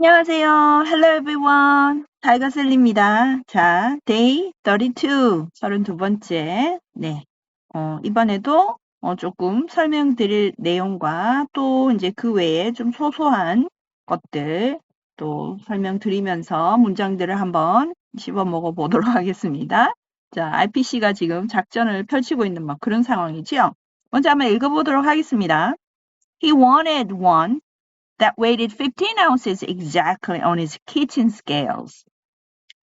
안녕하세요. Hello everyone. 다이거셀리입니다. 자, day 32, 32번째. 네. 이번에도 조금 설명드릴 내용과 또 이제 그 외에 좀 소소한 것들 또 설명드리면서 문장들을 한번 씹어 먹어 보도록 하겠습니다. 자, RPC가 지금 작전을 펼치고 있는 막 그런 상황이죠. 먼저 한번 읽어보도록 하겠습니다. He wanted one that weighed 15 ounces exactly on his kitchen scales.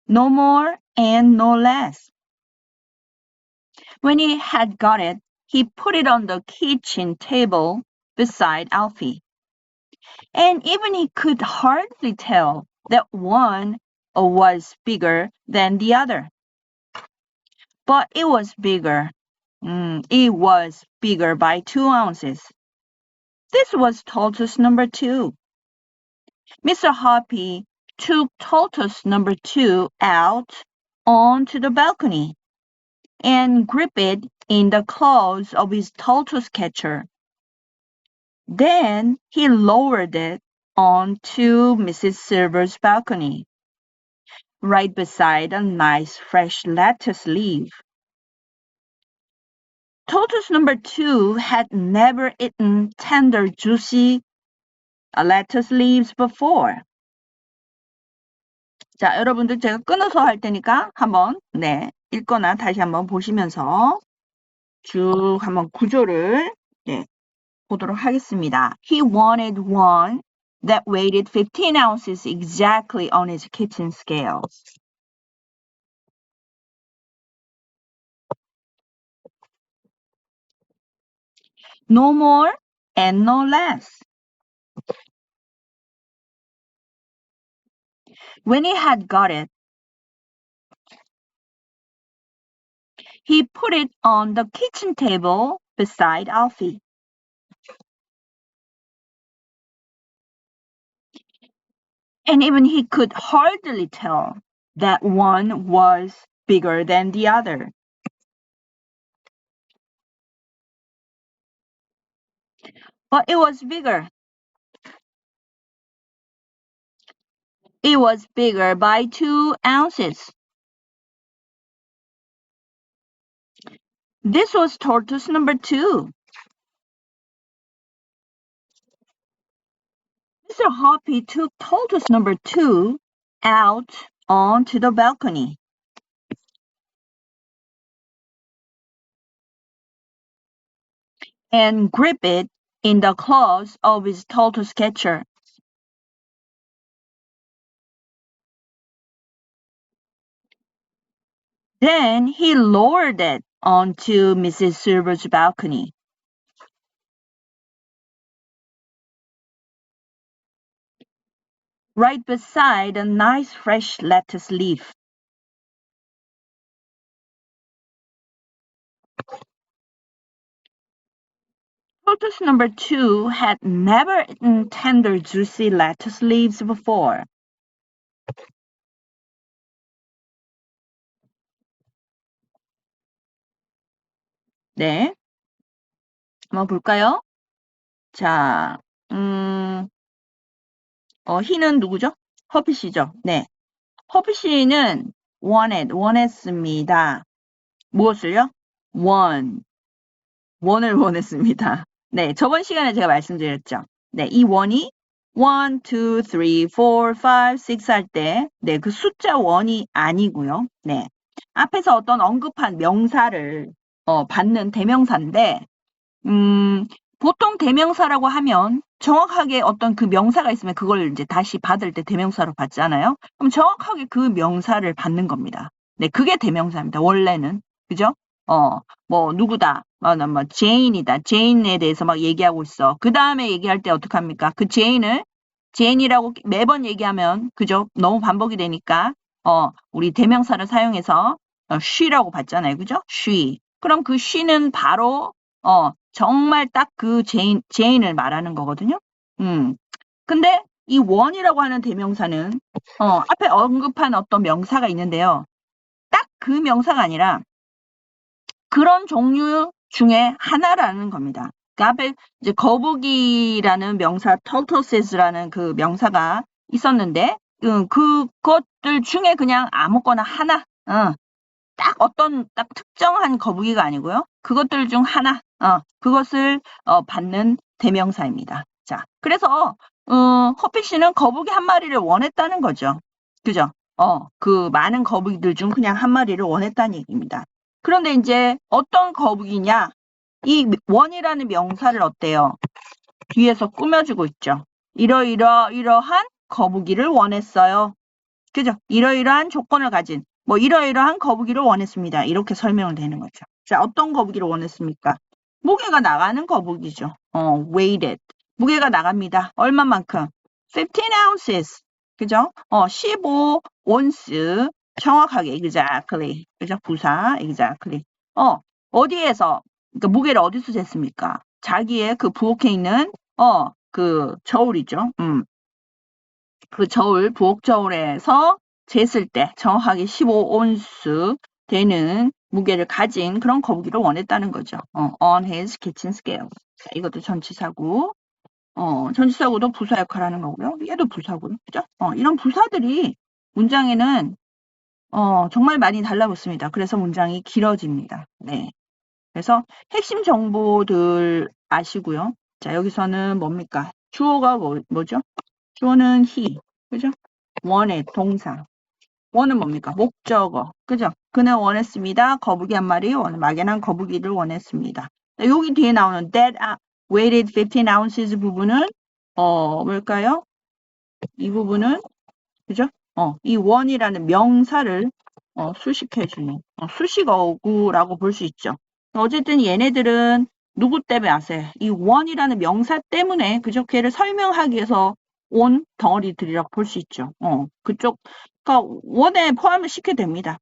No more and no less. When he had got it, he put it on the kitchen table beside Alfie. And even he could hardly tell that one was bigger than the other. But it was bigger. It was bigger by 2 ounces. This was tortoise number 2. Mr. Hoppy took tortoise number 2 out onto the balcony and gripped it in the claws of his tortoise catcher. Then he lowered it onto Mrs. Silver's balcony, right beside a nice fresh lettuce leaf. Tortoise number 2 had never eaten tender, juicy lettuce leaves before. 자, 여러분들 제가 끊어서 할 테니까 한번 읽거나 다시 한번 보시면서 쭉 한번 구조를 보도록 하겠습니다. He wanted one that weighed 15 ounces exactly on his kitchen scales. No more and no less. When he had got it, he put it on the kitchen table beside Alfie. And even he could hardly tell that one was bigger than the other. But it was bigger. It was bigger by 2 ounces. This was tortoise number 2. Mr. Hoppy took tortoise number 2 out onto the balcony. And gripped it in the claws of his tortoise catcher. Then he lowered it onto Mrs. Silver's balcony. Right beside a nice fresh lettuce leaf. Tortoise number 2 had never eaten tender, juicy lettuce leaves before. 네. 한번 볼까요? 자, he는 누구죠? 허피 씨죠? 네. 허피 씨는 원했습니다. 무엇을요? 원을 원했습니다. 네, 저번 시간에 제가 말씀드렸죠. 네, 이 원이 1, 2, 3, 4, 5, 6 할 때, 네, 그 숫자 원이 아니고요. 네, 앞에서 어떤 언급한 명사를 받는 대명사인데, 보통 대명사라고 하면 정확하게 어떤 그 명사가 있으면 그걸 이제 다시 받을 때 대명사로 받잖아요. 그럼 정확하게 그 명사를 받는 겁니다. 네, 그게 대명사입니다. 원래는. 그죠? 뭐 누구다. 뭐 제인이다. 제인에 대해서 막 얘기하고 있어. 그 다음에 얘기할 때 어떡합니까? 그 제인이라고 매번 얘기하면 그죠? 너무 반복이 되니까 우리 대명사를 사용해서 she라고 받잖아요. 그죠? she. 그럼 그 she는 바로 정말 딱 그 제인을 말하는 거거든요. 근데 이 원이라고 하는 대명사는 앞에 언급한 어떤 명사가 있는데요. 딱 그 명사가 아니라 그런 종류 중에 하나라는 겁니다. 그 앞에 이제 거북이라는 명사, tortoises라는 그 명사가 있었는데, 그것들 중에 그냥 아무거나 하나, 딱 어떤 딱 특정한 거북이가 아니고요. 그것들 중 하나, 그것을 받는 대명사입니다. 자, 그래서 허피 씨는 거북이 한 마리를 원했다는 거죠. 그죠? 그 많은 거북이들 중 그냥 한 마리를 원했다는 얘기입니다. 그런데 이제 어떤 거북이냐? 이 원이라는 명사를 어때요? 뒤에서 꾸며주고 있죠. 이러이러한 거북이를 원했어요. 그죠? 이러이러한 조건을 가진 뭐 이러이러한 거북이를 원했습니다. 이렇게 설명을 되는 거죠. 자, 어떤 거북이를 원했습니까? 무게가 나가는 거북이죠. weighted. 무게가 나갑니다. 얼마만큼? 15 ounces. 그죠? 15온스. 정확하게 exactly. 그죠? 부사 exactly. 어디에서 그러니까 무게를 어디서 쟀습니까? 자기의 그 부엌에 있는 그 저울이죠. 그 저울, 부엌 저울에서 쟀을 때 정확하게 15온스 되는 무게를 가진 그런 거북이를 원했다는 거죠. on his kitchen scale. 자, 이것도 전치사고, 전치사고도 부사 역할을 하는 거고요. 얘도 부사고요. 그죠? 이런 부사들이 문장에는 정말 많이 달라붙습니다. 그래서 문장이 길어집니다. 네. 그래서 핵심 정보들 아시고요. 자, 여기서는 뭡니까? 주어가 뭐죠? 주어는 he. 그죠? 원의 동사. 원은 뭡니까? 목적어. 그죠? 그는 원했습니다. 거북이 한 마리, 막연한 거북이를 원했습니다. 여기 뒤에 나오는 that weighted 15 ounces 부분은 뭘까요? 이 부분은 그죠? 이 원이라는 명사를 수식해주는 수식어구라고 볼 수 있죠. 어쨌든 얘네들은 누구 때문에 아세요? 이 원이라는 명사 때문에 그죠? 걔를 설명하기 위해서 온 덩어리들이라고 볼 수 있죠. 그쪽 그러니까 원에 포함을 시켜도 됩니다.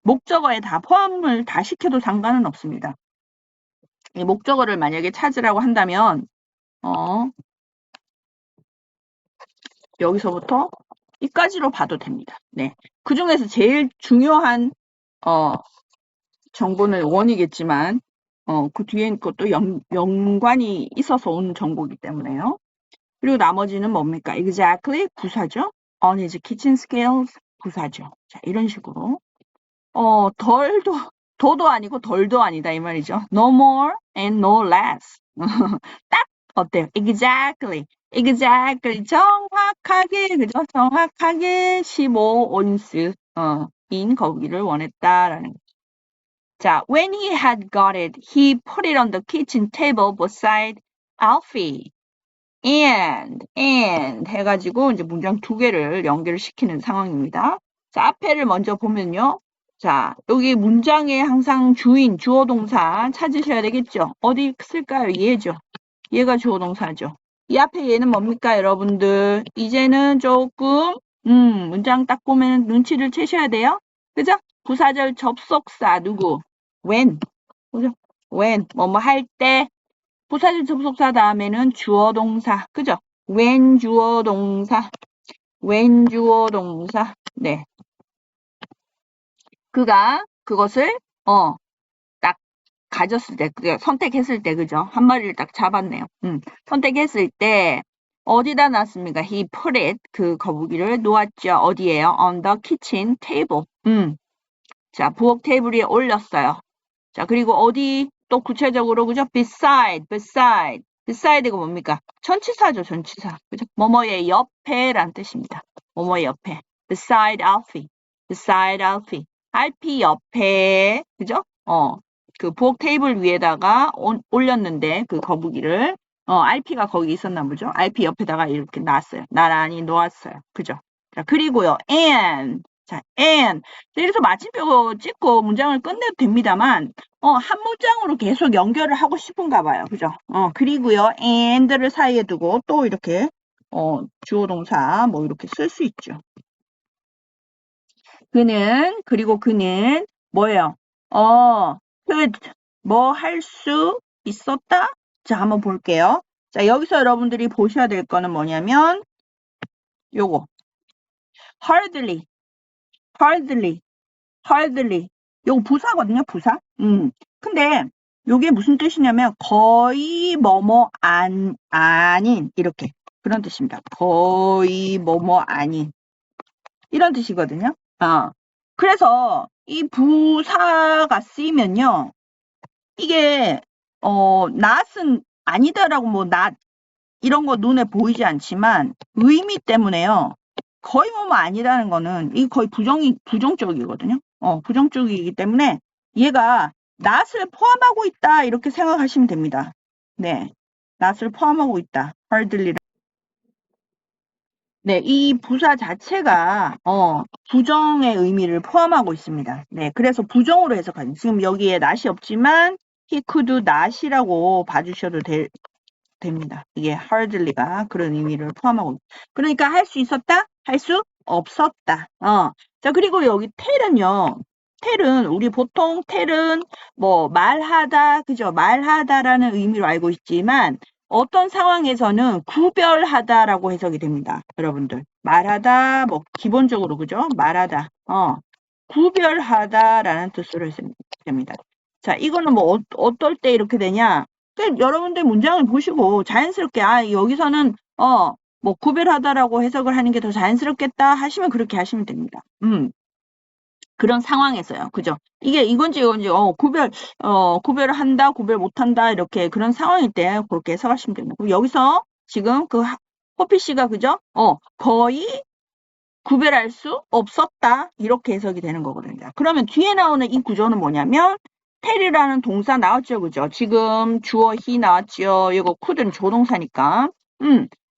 목적어에 다 포함을 다 시켜도 상관은 없습니다. 이 목적어를 만약에 찾으라고 한다면 여기서부터 이까지로 봐도 됩니다. 네. 그 중에서 제일 중요한 정보는 원이겠지만 그 뒤에 것도 연관이 있어서 온 정보이기 때문에요. 그리고 나머지는 뭡니까? exactly 부사죠. on his kitchen scales 부사죠. 자, 이런 식으로 더도 아니고 덜도 아니다 이 말이죠. no more and no less. 딱 어때요? exactly 정확하게 그죠? 정확하게 15온스 인 거북이를 원했다라는 거죠. 자, when he had got it, he put it on the kitchen table beside Alfie. and 해가지고 이제 문장 두 개를 연결을 시키는 상황입니다. 자, 앞에를 먼저 보면요. 자, 여기 문장의 항상 주인, 주어 동사 찾으셔야 되겠죠. 어디 쓸까요? 얘죠. 얘가 주어 동사죠. 이 앞에 얘는 뭡니까, 여러분들? 이제는 조금 문장 딱 보면 눈치를 채셔야 돼요. 그죠? 부사절 접속사 누구? when. 그죠? when. 뭐뭐 할 때. 부사절 접속사 다음에는 주어 동사. 그죠? when 주어 동사. when 주어 동사. 네. 그가 그것을 딱 가졌을 때, 선택했을 때, 그죠? 한 마리를 딱 잡았네요. 선택했을 때 어디다 놨습니까? He put it, 그 거북이를 놓았죠. 어디에요? On the kitchen table. 자, 부엌 테이블 위에 올렸어요. 자, 그리고 어디 또 구체적으로, 그죠? beside가 뭡니까? 전치사죠, 전치사. 그죠? 뭐뭐의 옆에란 뜻입니다. 뭐뭐의 옆에. beside Alfie. 알피 옆에, 그죠? 그 부엌 테이블 위에다가 올렸는데, 그 거북이를, 알피가 거기 있었나 보죠? 알피 옆에다가 이렇게 놨어요. 나란히 놓았어요. 그죠? 자, 그리고요, 자, 이래서 마침표 찍고 문장을 끝내도 됩니다만, 한 문장으로 계속 연결을 하고 싶은가 봐요. 그죠? 그리고요, and를 사이에 두고 또 이렇게, 주어 동사 뭐 이렇게 쓸 수 있죠. 그리고 그는 뭐예요? 뭐 할 수 있었다? 자, 한번 볼게요. 자, 여기서 여러분들이 보셔야 될 거는 뭐냐면, 요거. hardly. 요거 부사거든요, 부사. 근데 요게 무슨 뜻이냐면, 거의 뭐뭐 아닌, 이렇게. 그런 뜻입니다. 거의 뭐뭐 아닌 이런 뜻이거든요. 그래서 이 부사가 쓰이면요. 이게 not은 아니다라고 뭐 not 이런 거 눈에 보이지 않지만 의미 때문에요. 거의 뭐뭐 아니라는 거는 이 거의 부정적이거든요. 부정적이기 때문에 얘가 not을 포함하고 있다 이렇게 생각하시면 됩니다. 네, not을 포함하고 있다. hardly. 네, 이 부사 자체가 부정의 의미를 포함하고 있습니다. 네, 그래서 부정으로 해석하는 지금 여기에 not이 없지만 he could not이라고 봐주셔도 됩니다. 이게 hardly가 그런 의미를 포함하고 그러니까 할 수 있었다? 할 수 없었다. 자, 그리고 여기 tell은요. tell은 우리 보통 tell은 뭐 말하다, 그죠? 말하다라는 의미로 알고 있지만 어떤 상황에서는 구별하다라고 해석이 됩니다. 여러분들. 말하다, 뭐 기본적으로 그죠? 말하다. 구별하다라는 뜻으로 해석이 됩니다. 자, 이거는 뭐 어떨 때 이렇게 되냐? 여러분들 문장을 보시고 자연스럽게 여기서는 뭐 구별하다라고 해석을 하는 게 더 자연스럽겠다 하시면 그렇게 하시면 됩니다. 그런 상황에서요. 그죠? 이건지 구별을 한다, 구별 못한다 이렇게 그런 상황일 때 그렇게 해석하시면 됩니다. 여기서 지금 그 호피 씨가 그죠? 거의 구별할 수 없었다 이렇게 해석이 되는 거거든요. 그러면 뒤에 나오는 이 구조는 뭐냐면 tell이라는 동사 나왔죠, 그죠? 지금 주어 he 나왔죠. 이거 could는 조동사니까.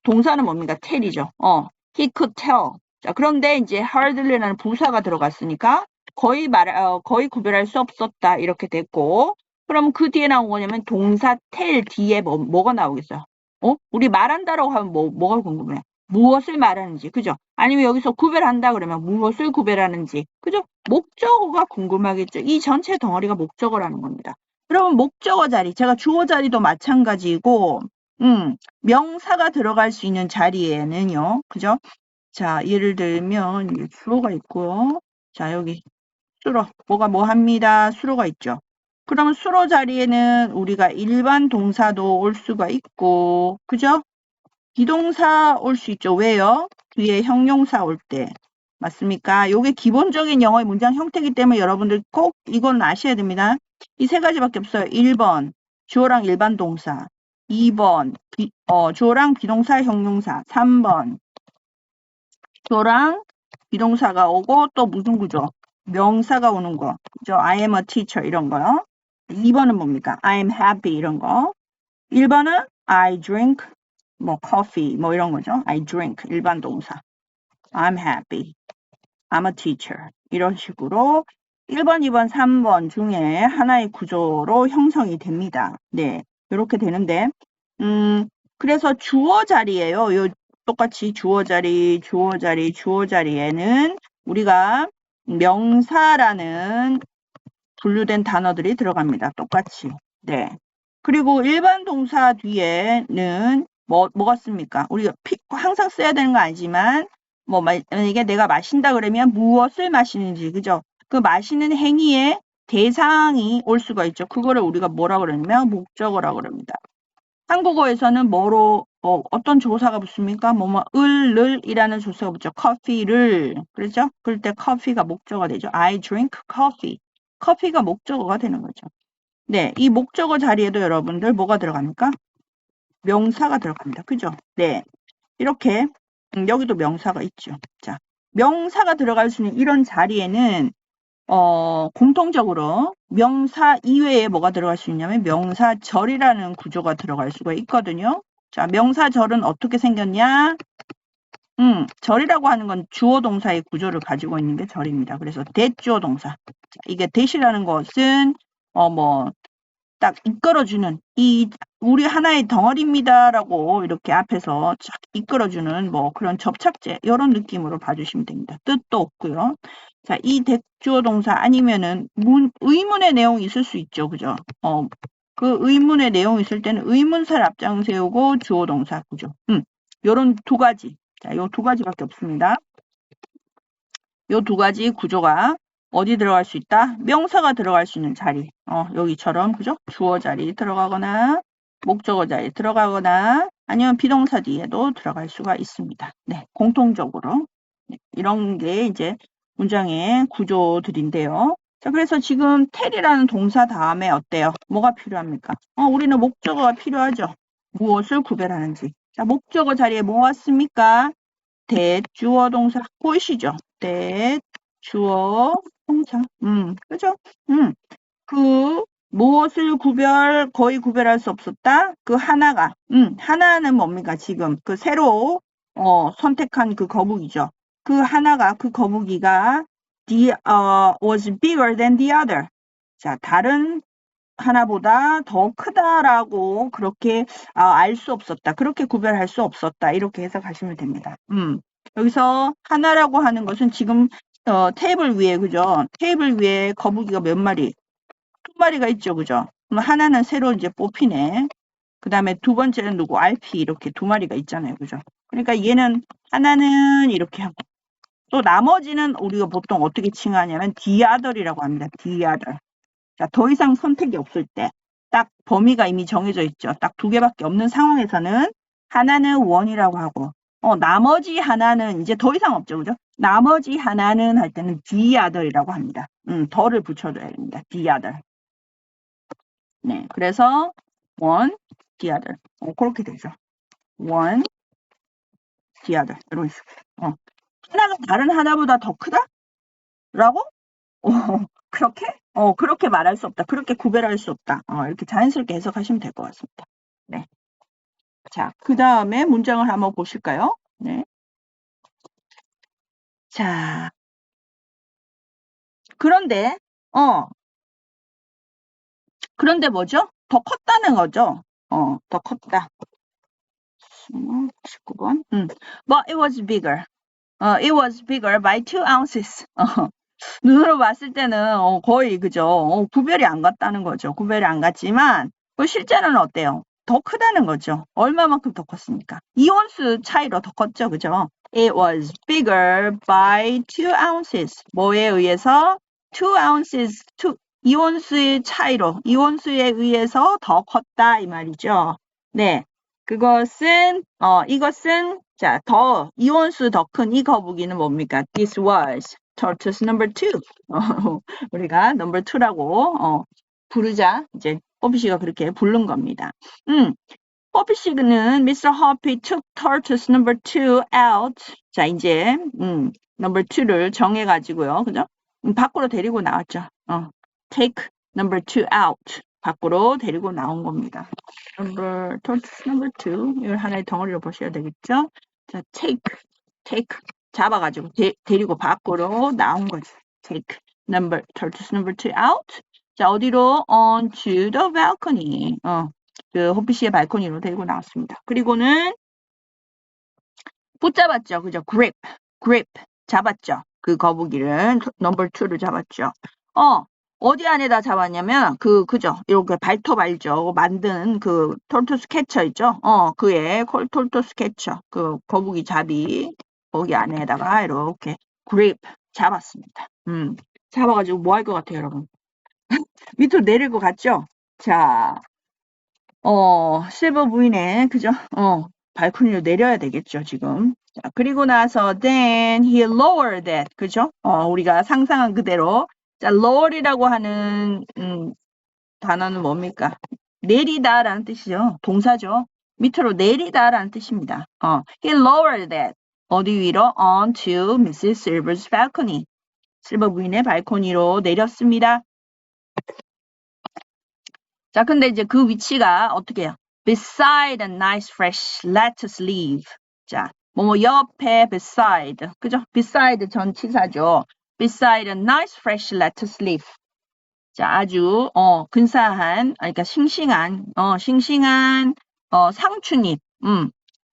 동사는 뭡니까? tell이죠. he could tell. 자, 그런데 이제 hardly라는 부사가 들어갔으니까 거의 구별할 수 없었다 이렇게 됐고. 그럼 그 뒤에 나온 거냐면 동사 tell 뒤에 뭐가 나오겠어요? 우리 말한다라고 하면 뭐가 궁금해? 무엇을 말하는지, 그죠? 아니면 여기서 구별한다 그러면 무엇을 구별하는지, 그죠? 목적어가 궁금하겠죠? 이 전체 덩어리가 목적어라는 겁니다. 그러면 목적어 자리, 제가 주어 자리도 마찬가지고, 명사가 들어갈 수 있는 자리에는요, 그죠? 자, 예를 들면, 주어가 있고요. 자, 여기, 수로, 뭐 합니다. 수로가 있죠. 그러면 수로 자리에는 우리가 일반 동사도 올 수가 있고, 그죠? 비동사 올 수 있죠. 왜요? 뒤에 형용사 올 때. 맞습니까? 요게 기본적인 영어의 문장 형태이기 때문에 여러분들 꼭 이건 아셔야 됩니다. 이 세 가지밖에 없어요. 1번 주어랑 일반 동사, 2번 주어랑 비동사 형용사, 3번 주어랑 비동사가 오고 또 무슨 구조? 명사가 오는 거. 그죠? I am a teacher 이런 거요. 2번은 뭡니까? I am happy 이런 거. 1번은 I drink 뭐 coffee 뭐 이런 거죠. I drink 일반 동사. I'm happy. I'm a teacher. 이런 식으로 1번, 2번, 3번 중에 하나의 구조로 형성이 됩니다. 네. 이렇게 되는데 그래서 주어 자리에요. 요 똑같이 주어 자리에는 우리가 명사라는 분류된 단어들이 들어갑니다. 똑같이. 네. 그리고 일반 동사 뒤에는 뭐가 씁니까? 우리가 항상 써야 되는 거 아니지만 만약에 내가 마신다 그러면 무엇을 마시는지, 그죠? 그 마시는 행위의 대상이 올 수가 있죠. 그거를 우리가 뭐라 그러냐면 목적어라고 그럽니다. 한국어에서는 뭐로 어떤 조사가 붙습니까? 을이라는 조사가 붙죠. 커피를, 그렇죠? 그럴 때 커피가 목적어가 되죠. I drink coffee. 커피가 목적어가 되는 거죠. 네, 이 목적어 자리에도 여러분들 뭐가 들어갑니까? 명사가 들어갑니다. 그죠? 네, 이렇게 여기도 명사가 있죠. 자, 명사가 들어갈 수 있는 이런 자리에는 공통적으로 명사 이외에 뭐가 들어갈 수 있냐면 명사절이라는 구조가 들어갈 수가 있거든요. 자, 명사절은 어떻게 생겼냐? 절이라고 하는 건 주어 동사의 구조를 가지고 있는 게 절입니다. 그래서 대주어 동사. 자, 이게 대시라는 것은 딱 이끌어주는 우리 하나의 덩어리입니다라고 이렇게 앞에서 쫙 이끌어주는 그런 접착제 이런 느낌으로 봐주시면 됩니다. 뜻도 없고요. 자, 이 대주어 동사 아니면은 의문의 내용이 있을 수 있죠, 그죠? 그 의문의 내용이 있을 때는 의문사를 앞장 세우고 주어 동사 구조. 요런 두 가지. 자, 요 두 가지밖에 없습니다. 요 두 가지 구조가 어디 들어갈 수 있다? 명사가 들어갈 수 있는 자리. 여기처럼, 그죠? 주어 자리 들어가거나, 목적어 자리 들어가거나, 아니면 비동사 뒤에도 들어갈 수가 있습니다. 네, 공통적으로. 네, 이런 게 이제 문장의 구조들인데요. 자, 그래서 지금 텔이라는 동사 다음에 어때요? 뭐가 필요합니까? 우리는 목적어가 필요하죠. 무엇을 구별하는지. 자, 목적어 자리에 뭐 왔습니까? that 주어 동사 보이시죠? that 주어 동사. 그죠? 그 무엇을 거의 구별할 수 없었다. 그 하나가. 하나는 뭡니까? 지금 그 새로 선택한 그 거북이죠. 그 하나가 그 거북이가 was bigger than the other. 자, 다른 하나보다 더 크다라고 그렇게 알 수 없었다. 그렇게 구별할 수 없었다. 이렇게 해석하시면 됩니다. 여기서 하나라고 하는 것은 지금 테이블 위에 그죠? 테이블 위에 거북이가 몇 마리? 두 마리가 있죠. 그죠? 그럼 하나는 새로 이제 뽑히네. 그 다음에 두 번째는 누구? RP 이렇게 두 마리가 있잖아요. 그죠? 그러니까 얘는 하나는 이렇게 하고 또 나머지는 우리가 보통 어떻게 칭하냐면 the other이라고 합니다. the other. 자, 더 이상 선택이 없을 때 딱 범위가 이미 정해져 있죠. 딱 두 개밖에 없는 상황에서는 하나는 원이라고 하고 나머지 하나는 이제 더 이상 없죠. 그죠? 나머지 하나는 할 때는 the other이라고 합니다. 더를 붙여줘야 됩니다. the other. 네, 그래서 one, the other. 그렇게 되죠. one, the other. 이런 식으로. 하나가 다른 하나보다 더 크다? 라고? 그렇게? 그렇게 말할 수 없다. 그렇게 구별할 수 없다. 이렇게 자연스럽게 해석하시면 될 것 같습니다. 네. 자, 그 다음에 문장을 한번 보실까요? 네. 자, 그런데 뭐죠? 더 컸다는 거죠. 더 컸다. 19번. But it was bigger. It was bigger by 2 ounces. 눈으로 봤을 때는 거의 그죠. 구별이 안 갔다는 거죠. 구별이 안 갔지만 실제는 어때요? 더 크다는 거죠. 얼마만큼 더 컸습니까? 2온스 차이로 더 컸죠. 그죠? It was bigger by 2 ounces. 뭐에 의해서? 2 ounces, 2온스의 차이로, 2온스에 의해서 더 컸다 이 말이죠. 네. 그것은 이것은 자, 2온스 더 큰 이 거북이는 뭡니까? This was tortoise number 2. 우리가 number 2라고 부르자 이제 호피씨가 그렇게 부른 겁니다. 호피씨는 Mr. Hoppy took tortoise number 2 out. 자, 이제 number 2를 정해 가지고요. 그죠? 밖으로 데리고 나왔죠. take number 2 out. 밖으로 데리고 나온 겁니다. tortoise number 2. 이걸 하나의 덩어리로 보셔야 되겠죠? 자, take 잡아가지고 데리고 밖으로 나온 거죠. take tortoise number 2 out. 자, 어디로? onto the balcony. 그 호피씨의 발코니로 데리고 나왔습니다. 그리고는 붙잡았죠. 그죠? grip 잡았죠. 그 거북이를 number 2를 잡았죠. 어디 안에다 잡았냐면 그죠? 이렇게 발톱 알죠? 만든 그 톨토스 캐쳐 있죠? 그의 톨토스 캐쳐 그 거북이 잡이 거기 안에다가 이렇게 grip 잡았습니다. 잡아가지고 뭐 할 것 같아요, 여러분? 밑으로 내릴 것 같죠? 자, 실버 부인의 그죠? 발코니로 내려야 되겠죠, 지금. 자, 그리고 나서 then he lowered it. 그죠? 우리가 상상한 그대로. 자, lower이라고 하는 단어는 뭡니까? 내리다라는 뜻이죠. 동사죠. 밑으로 내리다라는 뜻입니다. he lowered it. 어디 위로? onto Mrs. Silver's balcony. 실버 부인의 발코니로 내렸습니다. 자, 근데 이제 그 위치가 어떻게 해요? beside a nice fresh lettuce leaf. 자, 뭐뭐 옆에 beside. 그죠? beside 전치사죠. beside a nice fresh lettuce leaf. 자, 아주 근사한, 그러니까 싱싱한 상추잎.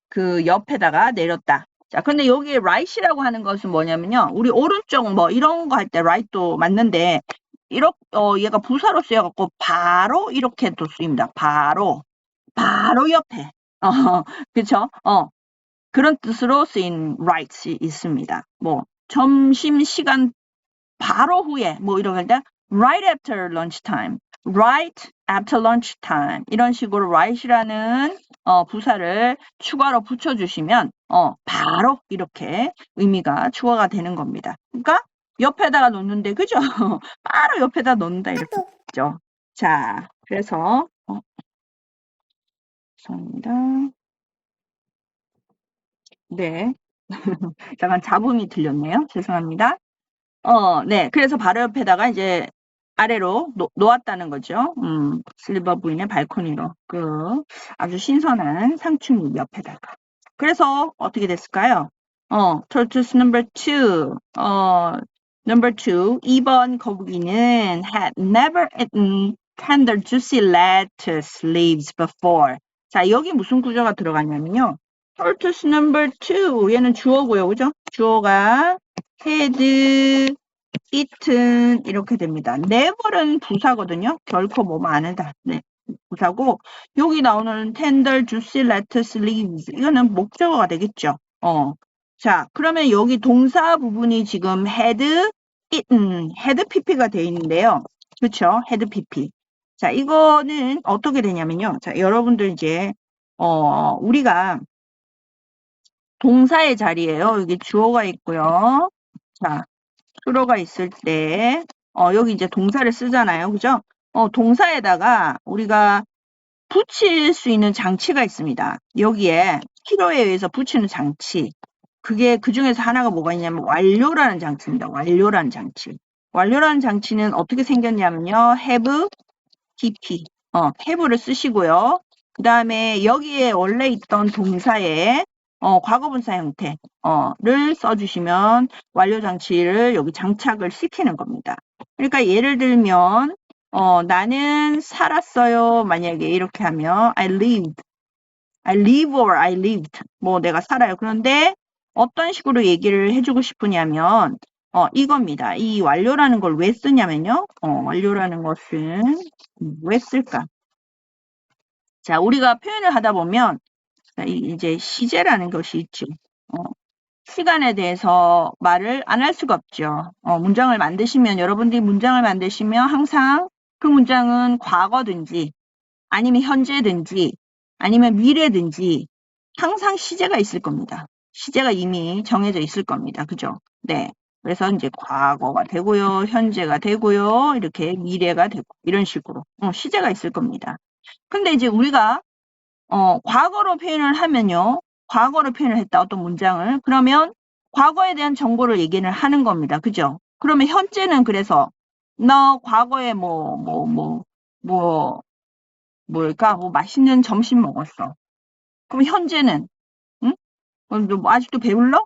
그 옆에다가 내렸다. 자, 근데 여기 right이라고 하는 것은 뭐냐면요. 우리 오른쪽 뭐 이런 거 할 때 right도 맞는데 이렇게 얘가 부사로 쓰여갖고 바로 이렇게도 쓰입니다. 바로 옆에. 그쵸? 그런 뜻으로 쓰인 right이 있습니다. 뭐 점심시간 바로 후에 뭐 이런 걸 때 right after lunchtime, right after lunchtime 이런 식으로 right이라는 부사를 추가로 붙여주시면 바로 이렇게 의미가 추가가 되는 겁니다. 그러니까 옆에다가 놓는데 그죠? 바로 옆에다 놓는다 이렇게 있죠. 자, 그래서 죄송합니다. 네. 잠깐 잡음이 들렸네요. 죄송합니다. 네. 그래서 바로 옆에다가 이제 아래로 놓았다는 거죠. 실버 부인의 발코니로. 아주 신선한 상추잎 옆에다가. 그래서 어떻게 됐을까요? tortoise number 2. number 2. 2번 거북이는 had never eaten tender juicy lettuce leaves before. 자, 여기 무슨 구조가 들어가냐면요. tortoise number 2. 얘는 주어고요. 그죠? 주어가 had eaten 이렇게 됩니다. never은 부사거든요. 결코 뭐뭐 안 한다. 네, 부사고 여기 나오는 tender, juicy, lettuce, leaves 이거는 목적어가 되겠죠. 자, 그러면 여기 동사 부분이 지금 had eaten, had pp가 되어 있는데요. 그렇죠? had pp. 자, 이거는 어떻게 되냐면요. 자, 여러분들 이제 우리가 동사의 자리에요. 여기 주어가 있고요. 자, 주어가 있을 때 여기 이제 동사를 쓰잖아요. 그죠? 동사에다가 우리가 붙일 수 있는 장치가 있습니다. 여기에 필요에 의해서 붙이는 장치. 그게 그 중에서 하나가 뭐가 있냐면 완료라는 장치입니다. 완료라는 장치. 완료라는 장치는 어떻게 생겼냐면요. have, pp. have를 쓰시고요. 그 다음에 여기에 원래 있던 동사에 과거분사 형태를 써주시면 완료 장치를 여기 장착을 시키는 겁니다. 그러니까 예를 들면 나는 살았어요. 만약에 이렇게 하면 I lived. I live or I lived. 뭐 내가 살아요. 그런데 어떤 식으로 얘기를 해주고 싶으냐면 이겁니다. 이 완료라는 걸 왜 쓰냐면요. 완료라는 것은 왜 쓸까? 자, 우리가 표현을 하다 보면 이제 시제라는 것이 있죠. 시간에 대해서 말을 안 할 수가 없죠. 문장을 만드시면 여러분들이 문장을 만드시면 항상 그 문장은 과거든지 아니면 현재든지 아니면 미래든지 항상 시제가 있을 겁니다. 시제가 이미 정해져 있을 겁니다. 그죠? 네. 그래서 이제 과거가 되고요. 현재가 되고요. 이렇게 미래가 되고 이런 식으로 시제가 있을 겁니다. 근데 이제 우리가 과거로 표현을 하면요. 과거로 표현을 했다. 어떤 문장을. 그러면 과거에 대한 정보를 얘기를 하는 겁니다. 그죠? 그러면 현재는 그래서 너 과거에 뭘까? 뭐 맛있는 점심 먹었어. 그럼 현재는 응? 뭐 아직도 배불러?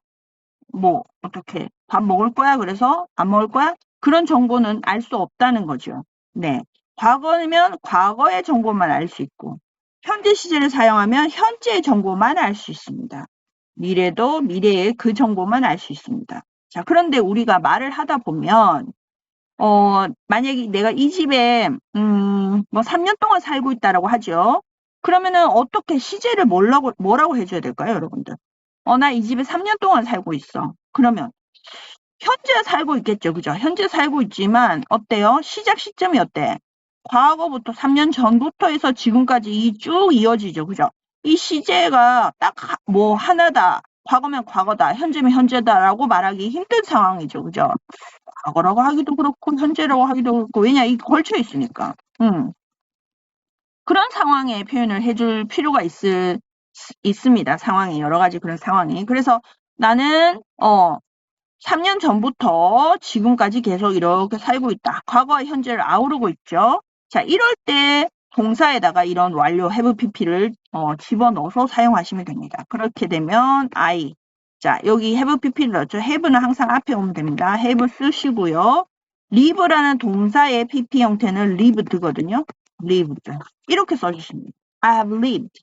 뭐 어떻게 밥 먹을 거야? 그래서 안 먹을 거야? 그런 정보는 알 수 없다는 거죠. 네. 과거면 과거의 정보만 알 수 있고 현재 시제를 사용하면 현재의 정보만 알 수 있습니다. 미래도 미래의 그 정보만 알 수 있습니다. 자, 그런데 우리가 말을 하다 보면 만약에 내가 이 집에 뭐 3년 동안 살고 있다라고 하죠. 그러면은 어떻게 시제를 뭐라고 해줘야 될까요, 여러분들? 나 이 집에 3년 동안 살고 있어. 그러면 현재 살고 있겠죠, 그죠? 현재 살고 있지만 어때요? 시작 시점이 어때? 과거부터 3년 전부터 해서 지금까지 쭉 이어지죠, 그죠? 이 시제가 딱 뭐 하나다. 과거면 과거다, 현재면 현재다라고 말하기 힘든 상황이죠, 그죠? 과거라고 하기도 그렇고 현재라고 하기도 그렇고 왜냐 이 걸쳐 있으니까 그런 상황에 표현을 해줄 필요가 있습니다. 상황이 여러 가지 그런 상황이 그래서 나는 3년 전부터 지금까지 계속 이렇게 살고 있다. 과거와 현재를 아우르고 있죠. 자, 이럴 때 동사에다가 이런 완료 have pp를 집어넣어서 사용하시면 됩니다. 그렇게 되면 I 자, 여기 have pp를 넣었죠. have는 항상 앞에 오면 됩니다. have 쓰시고요. live라는 동사의 pp 형태는 lived거든요. lived. 이렇게 써주십니다. I have lived.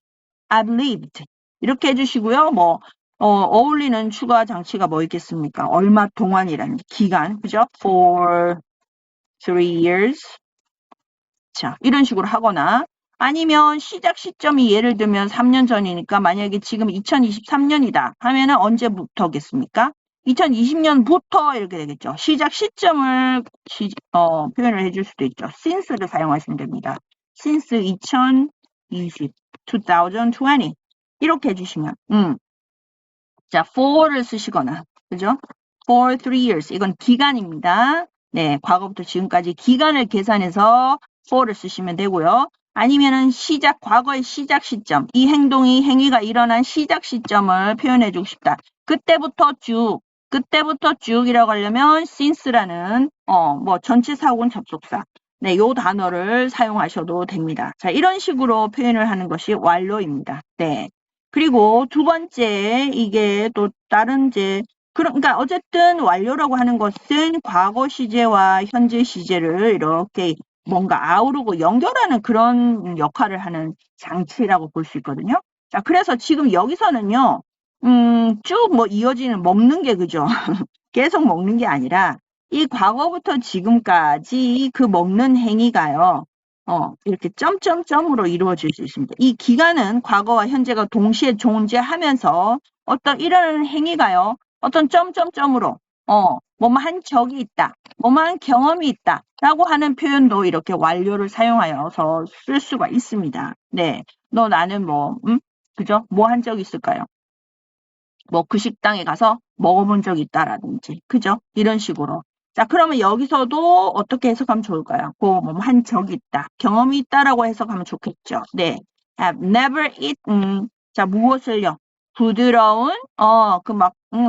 I've lived. 이렇게 해주시고요. 어울리는 추가 장치가 뭐 있겠습니까? 얼마 동안이라는 기간. 그죠? For 3 years. 자, 이런 식으로 하거나 아니면 시작 시점이 예를 들면 3년 전이니까 만약에 지금 2023년이다 하면은 언제부터겠습니까? 2020년부터 이렇게 되겠죠. 시작 시점을 표현을 해줄 수도 있죠. since를 사용하시면 됩니다. since 2020 이렇게 해주시면 자, for를 쓰시거나 그죠? for 3 years 이건 기간입니다. 네, 과거부터 지금까지 기간을 계산해서 for를 쓰시면 되고요. 아니면은 과거의 시작 시점, 이 행위가 일어난 시작 시점을 표현해주고 싶다. 그때부터 쭉이라고 하려면 since라는 뭐 전치사 혹은 접속사 네, 요 단어를 사용하셔도 됩니다. 자, 이런 식으로 표현을 하는 것이 완료입니다. 네. 그리고 두 번째, 이게 또 다른 그러니까 어쨌든 완료라고 하는 것은 과거 시제와 현재 시제를 이렇게 뭔가 아우르고 연결하는 그런 역할을 하는 장치라고 볼 수 있거든요. 자, 그래서 지금 여기서는요, 쭉 뭐 이어지는 먹는 게 그죠? 계속 먹는 게 아니라 이 과거부터 지금까지 그 먹는 행위가요. 이렇게 점점점으로 이루어질 수 있습니다. 이 기간은 과거와 현재가 동시에 존재하면서 어떤 이런 행위가요. 어떤 점점점으로 뭐뭐한 적이 있다. 뭐뭐한 경험이 있다. 라고 하는 표현도 이렇게 완료를 사용하여서 쓸 수가 있습니다. 네. 나는 그죠? 뭐 한 적 있을까요? 뭐 그 식당에 가서 먹어본 적이 있다라든지 그죠? 이런 식으로. 자, 그러면 여기서도 어떻게 해석하면 좋을까요? 한 적이 있다. 경험이 있다라고 해석하면 좋겠죠. 네. have never eaten. 자, 무엇을요? 부드러운,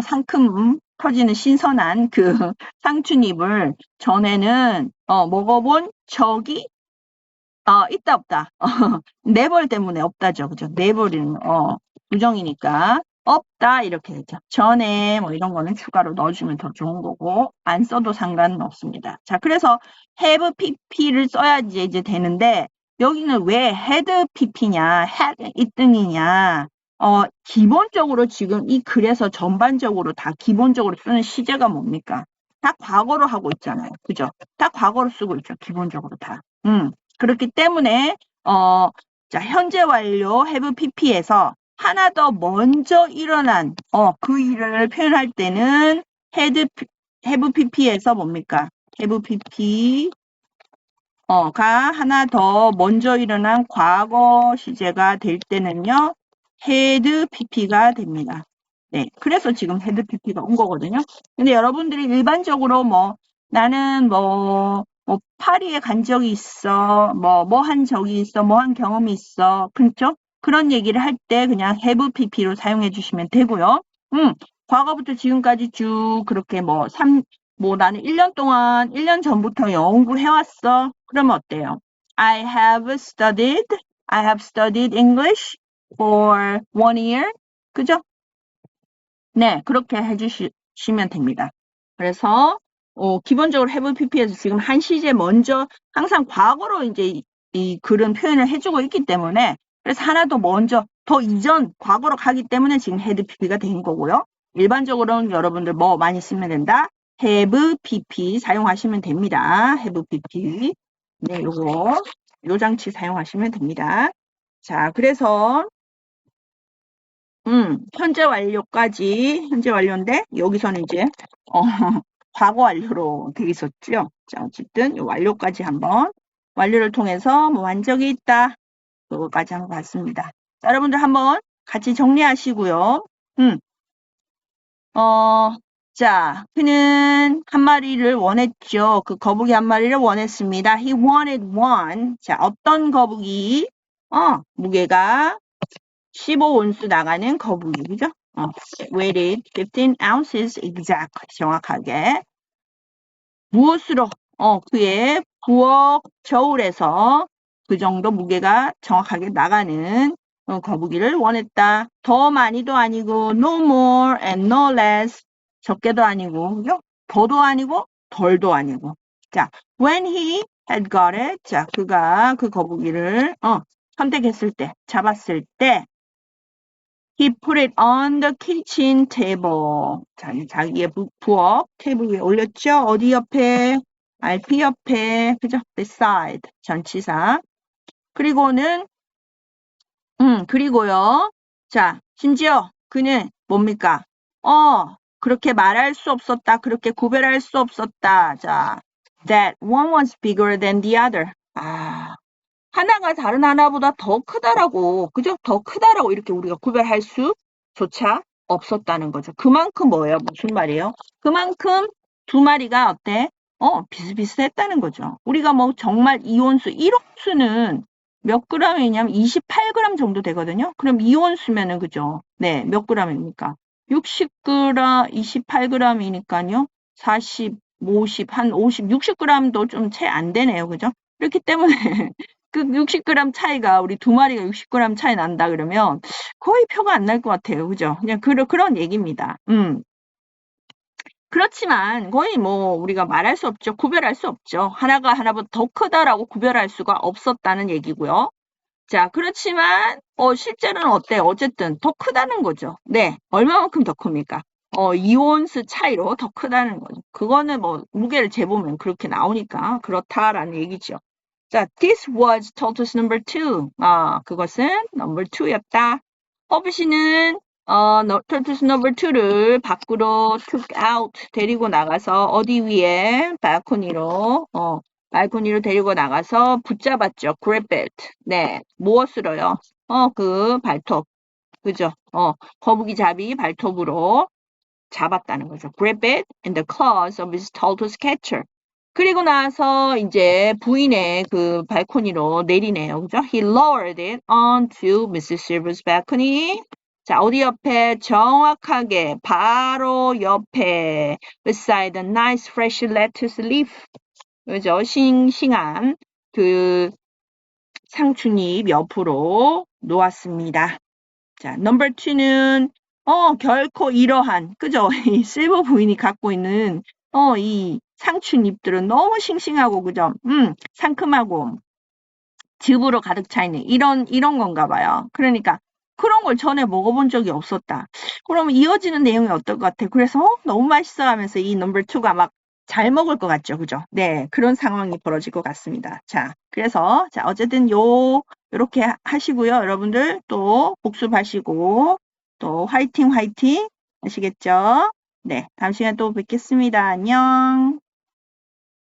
상큼, 터지는 신선한 그 상추잎을 전에는, 먹어본 적이, 있다, 없다. never 때문에 없다죠. 그죠? never는, 부정이니까. 없다 이렇게 되죠. 전에 뭐 이런 거는 추가로 넣어주면 더 좋은 거고 안 써도 상관은 없습니다. 자, 그래서 have pp를 써야지 이제 되는데 여기는 왜 had pp냐 had 있등이냐 기본적으로 지금 이 글에서 전반적으로 다 기본적으로 쓰는 시제가 뭡니까? 다 과거로 하고 있잖아요. 그죠? 다 과거로 쓰고 있죠. 기본적으로 다. 그렇기 때문에 자, 현재 완료 have pp에서 하나 더 먼저 일어난 그 일을 표현할 때는 have pp에서 뭡니까? have pp 가 하나 더 먼저 일어난 과거 시제가 될 때는요. had pp가 됩니다. 네, 그래서 지금 had pp가 온 거거든요. 근데 여러분들이 일반적으로 나는 파리에 간 적이 있어, 뭐 한 적이 있어, 뭐 한 경험이 있어, 그렇죠? 그런 얘기를 할 때 그냥 have pp로 사용해 주시면 되고요. 과거부터 지금까지 쭉 그렇게 나는 1년 동안, 1년 전부터 영어 공부해왔어. 그러면 어때요? I have studied English for 1 year. 그죠? 네, 그렇게 해주시면 됩니다. 그래서, 기본적으로 have pp에서 지금 한 시제 먼저 항상 과거로 이제 이 글은 표현을 해주고 있기 때문에 그래서 하나 더 먼저, 더 이전, 과거로 가기 때문에 지금 had pp가 된 거고요. 일반적으로는 여러분들 뭐 많이 쓰면 된다? have pp 사용하시면 됩니다. have pp. 네, 요 장치 사용하시면 됩니다. 자, 그래서 현재 완료인데 여기서는 이제 과거 완료로 되어 있었죠. 자, 어쨌든 이 완료까지 한번 완료를 통해서 완적이 있다. 그거까지 한번 봤습니다. 자, 여러분들 한번 같이 정리하시고요. 자, 그는 한 마리를 원했죠. 그 거북이 한 마리를 원했습니다. He wanted one. 자, 어떤 거북이? 무게가 15온수 나가는 거북이, 그죠? weighed 15 ounces exactly. 정확하게. 무엇으로? 그의 부엌 저울에서 그 정도 무게가 정확하게 나가는 거북이를 원했다. 더 많이도 아니고 no more and no less. 적게도 아니고 그죠? 더도 아니고 덜도 아니고. 자, when he had got it. 자, 그가 그 거북이를 선택했을 때, 잡았을 때 he put it on the kitchen table. 자, 자기의 부엌 테이블 위에 올렸죠? 어디 옆에? RP 옆에. 그죠? beside. 전치사. 그리고는 그리고요. 자, 심지어 그는 뭡니까? 그렇게 말할 수 없었다. 그렇게 구별할 수 없었다. 자, that one was bigger than the other. 하나가 다른 하나보다 더 크다라고, 그죠? 더 크다라고 이렇게 우리가 구별할 수조차 없었다는 거죠. 그만큼 뭐예요? 무슨 말이에요? 그만큼 두 마리가 어때? 비슷비슷했다는 거죠. 우리가 뭐 정말 이온수, 1온수는 몇 그램이냐면 28g 정도 되거든요. 그럼 이온수면은 그죠? 네, 몇 그램입니까? 60g, 28g이니까요. 40, 50, 한 50, 60g도 좀 채 안 되네요. 그죠? 그렇기 때문에 그 60g 차이가 우리 두 마리가 60g 차이 난다 그러면 거의 표가 안 날 것 같아요. 그죠? 그냥 그런 얘기입니다. 그렇지만 거의 뭐 우리가 말할 수 없죠. 구별할 수 없죠. 하나가 하나보다 더 크다라고 구별할 수가 없었다는 얘기고요. 자, 그렇지만 실제로는 어때요? 어쨌든 더 크다는 거죠. 네, 얼마만큼 더 큽니까? 이온수 차이로 더 크다는 거죠. 그거는 뭐 무게를 재보면 그렇게 나오니까 그렇다라는 얘기죠. 자, this was tortoise number 2. 그것은 number 2였다. 허브씨는 tortoise number 2를 밖으로 took out, 데리고 나가서 어디 위에 발코니로 데리고 나가서 붙잡았죠. grab it. 네, 무엇으로요? 그 발톱. 그죠? 거북이 잡이 발톱으로 잡았다는 거죠. grab it in the claws of his tortoise catcher. 그리고 나서 이제 부인의 그 발코니로 내리네요. 그죠? He lowered it onto Mrs. Silver's balcony. 자, 어디 옆에? 정확하게 바로 옆에 beside the nice fresh lettuce leaf. 그죠? 싱싱한 그 상추잎 옆으로 놓았습니다. 자, 넘버 2는 결코 이러한, 그죠? 이 실버 부인이 갖고 있는 이 상추잎들은 너무 싱싱하고, 그죠? 상큼하고 즙으로 가득 차 있는 이런 건가 봐요. 그러니까 그런 걸 전에 먹어본 적이 없었다. 그러면 이어지는 내용이 어떨 것 같아? 그래서 너무 맛있어 하면서 이 넘버 2가 막 잘 먹을 것 같죠. 그죠? 네, 그런 상황이 벌어질 것 같습니다. 자, 그래서 자, 어쨌든 요렇게 하시고요. 여러분들 또 복습하시고 또 화이팅 화이팅 하시겠죠? 네, 다음 시간에 또 뵙겠습니다. 안녕.